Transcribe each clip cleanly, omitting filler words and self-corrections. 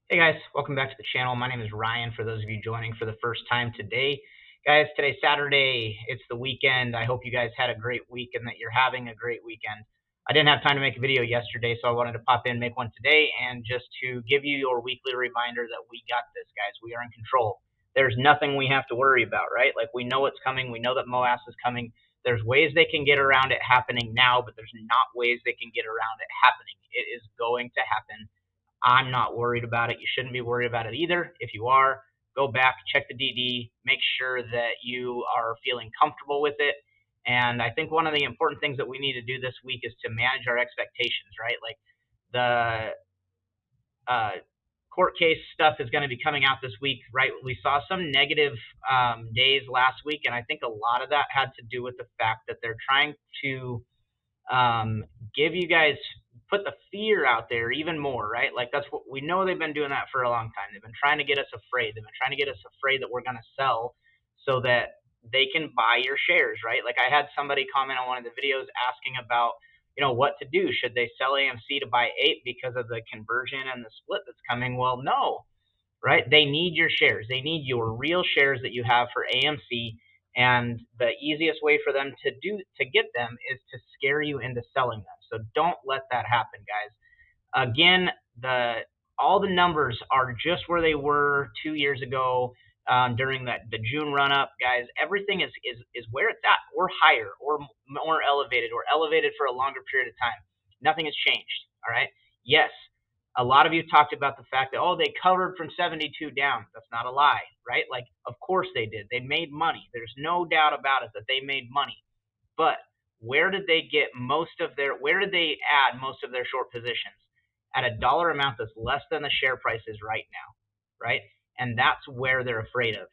Hey guys, welcome back to the channel. My name is Ryan, for those of you joining for the first time today. Guys, today's Saturday. It's the weekend. I hope you guys had a great week and that you're having a great weekend. I didn't have time to make a video yesterday, so I wanted to pop in and make one today and just to give you your weekly reminder that we got this, guys. We are in control. There's nothing we have to worry about, right? Like, we know what's coming. We know that MOAS is coming. There's ways they can get around it happening now, but there's not ways they can get around it happening. It is going to happen. I'm not worried about it. You shouldn't be worried about it either. If you are, go back, check the DD, make sure that you are feeling comfortable with it. And I think one of the important things that we need to do this week is to manage our expectations, right? Like, the court case stuff is going to be coming out this week, right? We saw some negative days last week, and I think a lot of that had to do with the fact that they're trying to give you guys, put the fear out there even more, right? Like, that's what we know. They've been doing that for a long time. They've been trying to get us afraid. They've been trying to get us afraid that we're going to sell so that they can buy your shares, right? Like, I had somebody comment on one of the videos asking about, what to do. Should they sell AMC to buy APE because of the conversion and the split that's coming? Well, no, right? They need your shares. They need your real shares that you have for AMC, and the easiest way for them to get them is to scare you into selling them. So don't let that happen, guys. Again, all the numbers are just where they were 2 years ago, during the June run up, guys. Everything is where it's at, or higher, or more elevated, or elevated for a longer period of time. Nothing has changed. All right. Yes, a lot of you talked about the fact that, oh, they covered from 72 down. That's not a lie, right? Like, of course they did. They made money. There's no doubt about it that they made money. But where did they add most of their short positions? At a dollar amount that's less than the share price is right now, right? And that's where they're afraid of.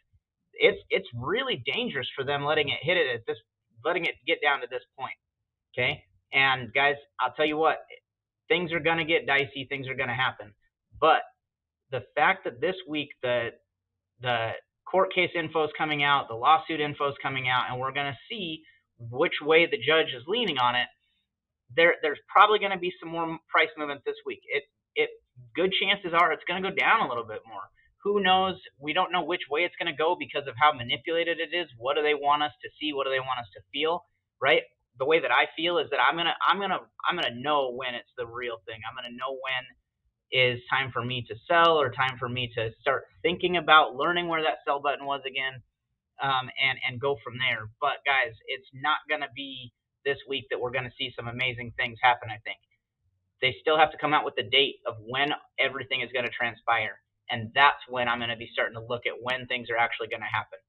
It's really dangerous for them letting it get down to this point. Okay. And guys, I'll tell you what, things are going to get dicey. Things are going to happen. But the fact that this week the court case info is coming out, the lawsuit info is coming out, and we're going to see which way the judge is leaning on it, there's probably going to be some more price movement this week. Good chances are it's going to go down a little bit more. Who knows? We don't know which way it's going to go because of how manipulated it is. What do they want us to see? What do they want us to feel? Right? The way that I feel is that I'm gonna know when it's the real thing. I'm gonna know when is time for me to sell, or time for me to start thinking about learning where that sell button was again, and go from there. But guys, it's not going to be this week that we're going to see some amazing things happen. I think they still have to come out with the date of when everything is going to transpire, and that's when I'm going to be starting to look at when things are actually going to happen.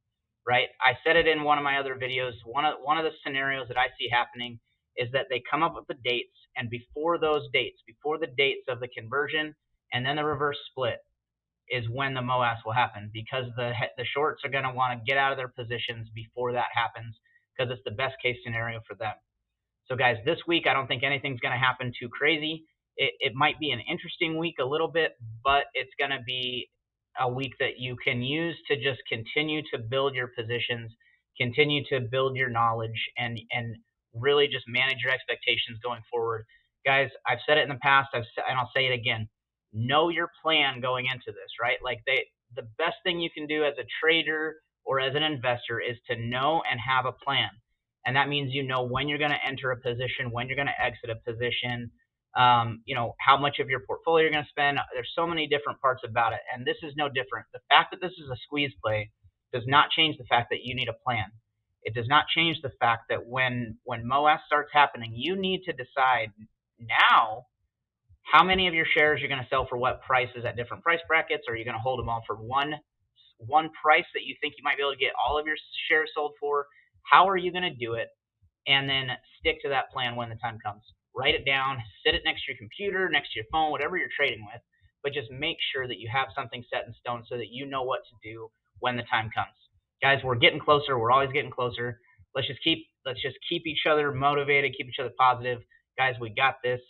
Right? I said it in one of my other videos. One of the scenarios that I see happening is that they come up with the dates, and before the dates of the conversion and then the reverse split, is when the MOAS will happen, because the shorts are going to want to get out of their positions before that happens, because it's the best case scenario for them. So guys, this week I don't think anything's going to happen too crazy. It might be an interesting week a little bit, but it's going to be a week that you can use to just continue to build your positions, continue to build your knowledge, and really just manage your expectations going forward. Guys, I've said it in the past, and I'll say it again. Know your plan going into this, right? Like, the best thing you can do as a trader or as an investor is to know and have a plan. And that means you know when you're going to enter a position, when you're going to exit a position, how much of your portfolio you're going to spend. There's so many different parts about it, and this is no different. The fact that this is a squeeze play does not change the fact that you need a plan. It does not change the fact that when MOAS starts happening, you need to decide now how many of your shares you're going to sell for what prices at different price brackets. Are you going to hold them all for one price that you think you might be able to get all of your shares sold for? How are you going to do it? And then stick to that plan when the time comes. Write it down, sit it next to your computer, next to your phone, whatever you're trading with, but just make sure that you have something set in stone so that you know what to do when the time comes. Guys, we're getting closer. We're always getting closer. Let's just keep each other motivated, keep each other positive. Guys, we got this.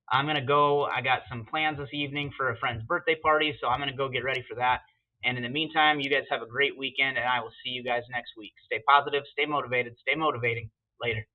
I'm going to go. I got some plans this evening for a friend's birthday party, so I'm going to go get ready for that. And in the meantime, you guys have a great weekend, and I will see you guys next week. Stay positive, stay motivated, stay motivating. Later.